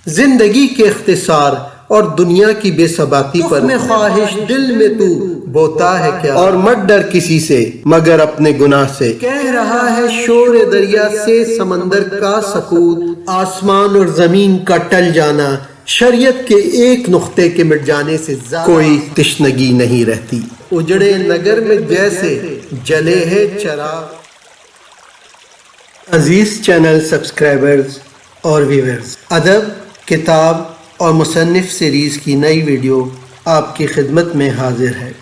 زندگی کے اختصار اور دنیا کی بے ثباتی پر میں خواہش دل میں تو بوتا ہے کیا، اور مت ڈر کسی سے مگر اپنے گناہ سے۔ کہہ رہا ہے شور دریا سے سمندر کا سکوت، آسمان اور زمین کا ٹل جانا، شریعت کے ایک نقطے کے مٹ جانے سے کوئی تشنگی نہیں رہتی۔ اجڑے نگر میں جیسے جلے ہے چراغ۔ عزیز چینل سبسکرائبرز اور ویورز، ادب، کتاب اور مصنف سیریز کی نئی ویڈیو آپ کی خدمت میں حاضر ہے۔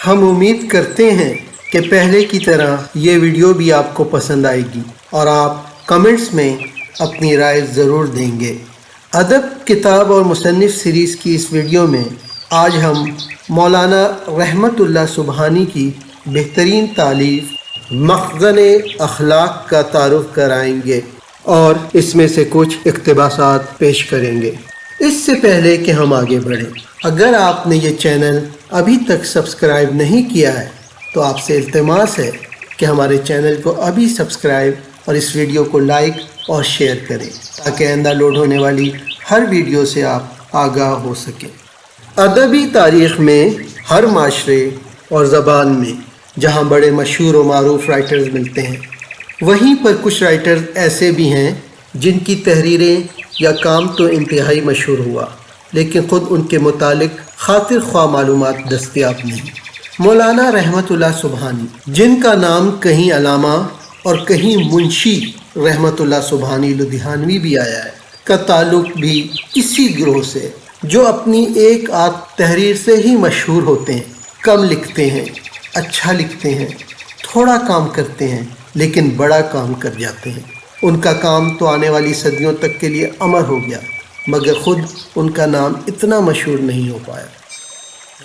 ہم امید کرتے ہیں کہ پہلے کی طرح یہ ویڈیو بھی آپ کو پسند آئے گی اور آپ کمنٹس میں اپنی رائے ضرور دیں گے۔ ادب، کتاب اور مصنف سیریز کی اس ویڈیو میں آج ہم مولانا رحمت اللہ سبحانی کی بہترین تالیف مخزن اخلاق کا تعارف کرائیں گے اور اس میں سے کچھ اقتباسات پیش کریں گے۔ اس سے پہلے کہ ہم آگے بڑھیں، اگر آپ نے یہ چینل ابھی تک سبسکرائب نہیں کیا ہے تو آپ سے التماس ہے کہ ہمارے چینل کو ابھی سبسکرائب اور اس ویڈیو کو لائک اور شیئر کریں تاکہ آئندہ لوڈ ہونے والی ہر ویڈیو سے آپ آگاہ ہو سکیں۔ ادبی تاریخ میں ہر معاشرے اور زبان میں جہاں بڑے مشہور و معروف رائٹرز ملتے ہیں، وہیں پر کچھ رائٹرز ایسے بھی ہیں جن کی تحریریں یا کام تو انتہائی مشہور ہوا لیکن خود ان کے متعلق خاطر خواہ معلومات دستیاب نہیں۔ مولانا رحمت اللہ سبحانی، جن کا نام کہیں علامہ اور کہیں منشی رحمت اللہ سبحانی لدھیانوی بھی آیا ہے، کا تعلق بھی اسی گروہ سے جو اپنی ایک آدھ تحریر سے ہی مشہور ہوتے ہیں، کم لکھتے ہیں، اچھا لکھتے ہیں، تھوڑا کام کرتے ہیں لیکن بڑا کام کر جاتے ہیں۔ ان کا کام تو آنے والی صدیوں تک کے لیے امر ہو گیا مگر خود ان کا نام اتنا مشہور نہیں ہو پایا۔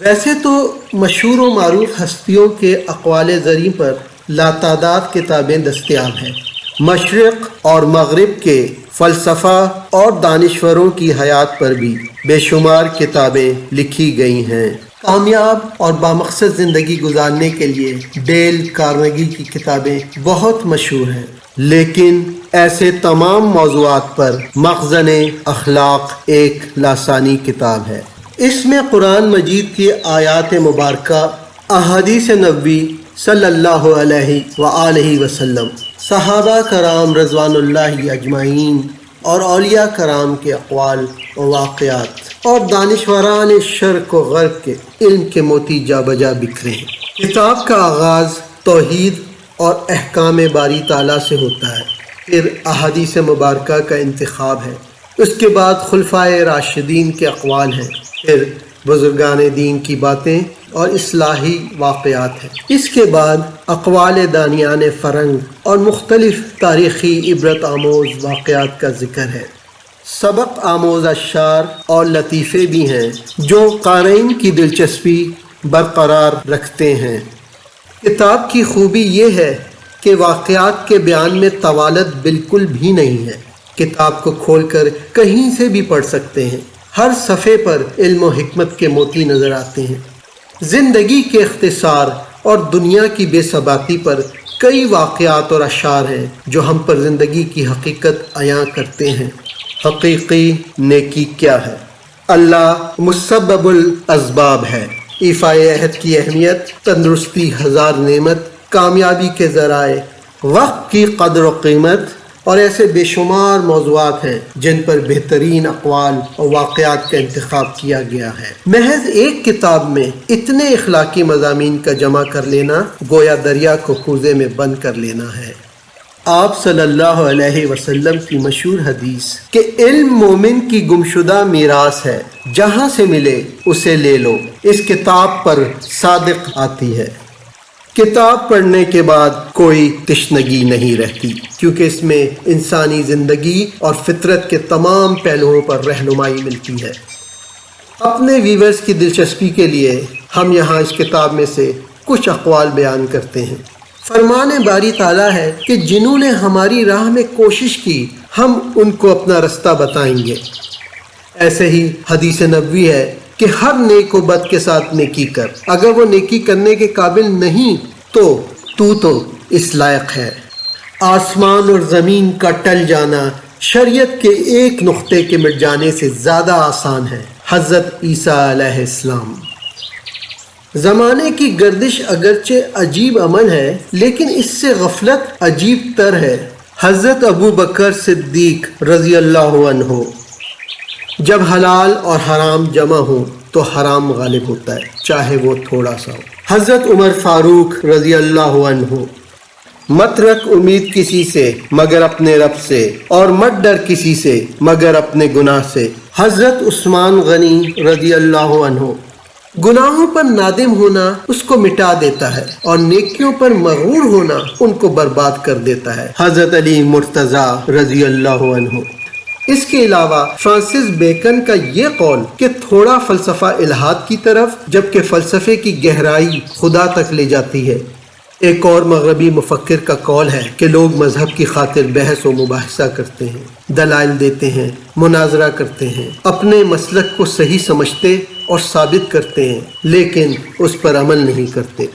ویسے تو مشہور و معروف ہستیوں کے اقوال زریں پر لاتعداد کتابیں دستیاب ہیں۔ مشرق اور مغرب کے فلسفہ اور دانشوروں کی حیات پر بھی بے شمار کتابیں لکھی گئی ہیں۔ کامیاب اور بامقصد زندگی گزارنے کے لیے ڈیل کارنیگی کی کتابیں بہت مشہور ہیں، لیکن ایسے تمام موضوعات پر مخزن اخلاق ایک لاسانی کتاب ہے۔ اس میں قرآن مجید کی آیات مبارکہ، احادیث نبوی صلی اللہ علیہ وآلہ وسلم، صحابہ کرام رضوان اللہ اجمعین اور اولیاء کرام کے اقوال و واقعات اور دانشوران شرق و غرب کے علم کے موتی جا بجا بکھرے ہیں۔ کتاب کا آغاز توحید اور احکام باری تعالیٰ سے ہوتا ہے، پھر احادیث مبارکہ کا انتخاب ہے، اس کے بعد خلفائے راشدین کے اقوال ہیں، پھر بزرگان دین کی باتیں اور اصلاحی واقعات ہیں، اس کے بعد اقوال دانیان فرنگ اور مختلف تاریخی عبرت آموز واقعات کا ذکر ہے۔ سبق آموز اشعار اور لطیفے بھی ہیں جو قارئین کی دلچسپی برقرار رکھتے ہیں۔ کتاب کی خوبی یہ ہے کہ واقعات کے بیان میں طوالت بالکل بھی نہیں ہے۔ کتاب کو کھول کر کہیں سے بھی پڑھ سکتے ہیں، ہر صفحے پر علم و حکمت کے موتی نظر آتے ہیں۔ زندگی کے اختصار اور دنیا کی بے ثباتی پر کئی واقعات اور اشعار ہیں جو ہم پر زندگی کی حقیقت عیاں کرتے ہیں۔ حقیقی نیکی کیا ہے؟ اللہ مسبب الاسباب ہے۔ ایفائے عہد کی اہمیت، تندرستی ہزار نعمت، کامیابی کے ذرائع، وقت کی قدر و قیمت اور ایسے بے شمار موضوعات ہیں جن پر بہترین اقوال اور واقعات کا انتخاب کیا گیا ہے۔ محض ایک کتاب میں اتنے اخلاقی مضامین کا جمع کر لینا گویا دریا کو کوزے میں بند کر لینا ہے۔ آپ صلی اللہ علیہ وسلم کی مشہور حدیث کہ علم مومن کی گمشدہ میراث ہے، جہاں سے ملے اسے لے لو، اس کتاب پر صادق آتی ہے۔ کتاب پڑھنے کے بعد کوئی تشنگی نہیں رہتی کیونکہ اس میں انسانی زندگی اور فطرت کے تمام پہلوؤں پر رہنمائی ملتی ہے۔ اپنے ویورز کی دلچسپی کے لیے ہم یہاں اس کتاب میں سے کچھ اقوال بیان کرتے ہیں۔ فرمان باری تعالیٰ ہے کہ جنہوں نے ہماری راہ میں کوشش کی ہم ان کو اپنا رستہ بتائیں گے۔ ایسے ہی حدیث نبوی ہے کہ ہر نیک و بد کے ساتھ نیکی کر، اگر وہ نیکی کرنے کے قابل نہیں تو اس لائق ہے۔ آسمان اور زمین کا ٹل جانا، شریعت کے ایک نقطے کے مٹ جانے سے زیادہ آسان ہے۔ حضرت عیسیٰ علیہ السلام۔ زمانے کی گردش اگرچہ عجیب عمل ہے لیکن اس سے غفلت عجیب تر ہے۔ حضرت ابو بکر صدیق رضی اللہ عنہ، جب حلال اور حرام جمع ہو تو حرام غالب ہوتا ہے، چاہے وہ تھوڑا سا ہو۔ حضرت عمر فاروق رضی اللہ عنہ، مت رکھ امید کسی سے مگر اپنے رب سے، اور مت ڈر کسی سے مگر اپنے گناہ سے۔ حضرت عثمان غنی رضی اللہ عنہ، گناہوں پر نادم ہونا اس کو مٹا دیتا ہے اور نیکیوں پر مغرور ہونا ان کو برباد کر دیتا ہے۔ حضرت علی مرتضیٰ رضی اللہ عنہ۔ اس کے علاوہ فرانسس بیکن کا یہ قول کہ تھوڑا فلسفہ الہاد کی طرف جبکہ فلسفے کی گہرائی خدا تک لے جاتی ہے۔ ایک اور مغربی مفکر کا قول ہے کہ لوگ مذہب کی خاطر بحث و مباحثہ کرتے ہیں، دلائل دیتے ہیں، مناظرہ کرتے ہیں، اپنے مسلک کو صحیح سمجھتے اور ثابت کرتے ہیں لیکن اس پر عمل نہیں کرتے۔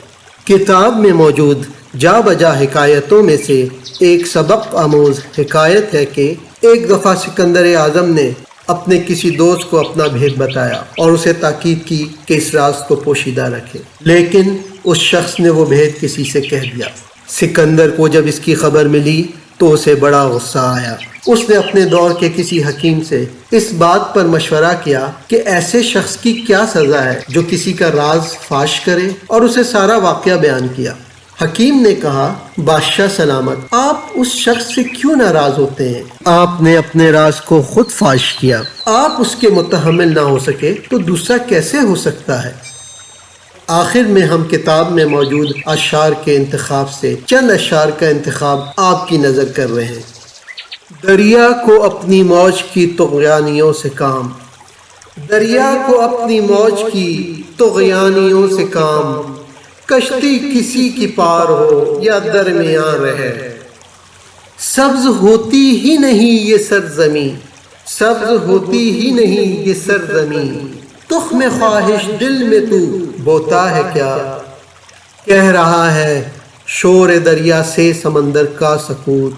کتاب میں موجود جا بجا حکایتوں میں سے ایک سبق آموز حکایت ہے کہ ایک دفعہ سکندر اعظم نے اپنے کسی دوست کو اپنا بھید بتایا اور اسے تاکید کی کہ اس راز کو پوشیدہ رکھے، لیکن اس شخص نے وہ بھید کسی سے کہہ دیا۔ سکندر کو جب اس کی خبر ملی تو اسے بڑا غصہ آیا۔ اس نے اپنے دور کے کسی حکیم سے اس بات پر مشورہ کیا کہ ایسے شخص کی کیا سزا ہے جو کسی کا راز فاش کرے، اور اسے سارا واقعہ بیان کیا۔ حکیم نے کہا، بادشاہ سلامت، آپ اس شخص سے کیوں ناراض ہوتے ہیں؟ آپ نے اپنے راز کو خود فاش کیا، آپ اس کے متحمل نہ ہو سکے تو دوسرا کیسے ہو سکتا ہے؟ آخر میں ہم کتاب میں موجود اشعار کے انتخاب سے چند اشعار کا انتخاب آپ کی نظر کر رہے ہیں۔ دریا کو اپنی موج کی طغیانیوں سے کام، دریا کو اپنی موج کی طغیانیوں سے کام، کشتی کسی کی پار ہو یا درمیان رہے، سبز ہوتی ہی نہیں یہ سرزمین، سبز ہوتی ہی نہیں یہ سرزمین، تخم خواہش دل میں تو بوتا ہے کیا؟ کہہ رہا ہے شور دریا سے سمندر کا سکوت،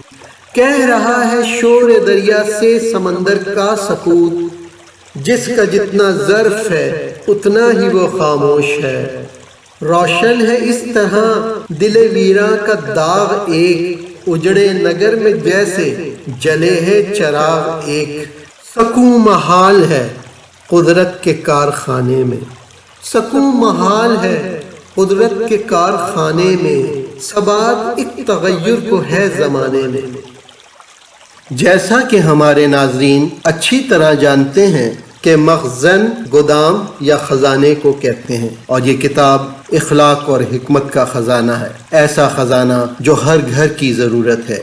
کہہ رہا ہے شور دریا سے سمندر کا سکوت، جس کا جتنا ظرف ہے اتنا ہی وہ خاموش ہے، روشن ہے اس طرح دل ویراں کا داغ ایک، اجڑے نگر میں جیسے جلے ہے چراغ ایک، سکون محال ہے قدرت کے کارخانے میں، سکون محال ہے قدرت کے کارخانے میں، ثبات ایک تغیر کو ہے زمانے میں۔ جیسا کہ ہمارے ناظرین اچھی طرح جانتے ہیں کہ مخزن گودام یا خزانے کو کہتے ہیں، اور یہ کتاب اخلاق اور حکمت کا خزانہ ہے، ایسا خزانہ جو ہر گھر کی ضرورت ہے۔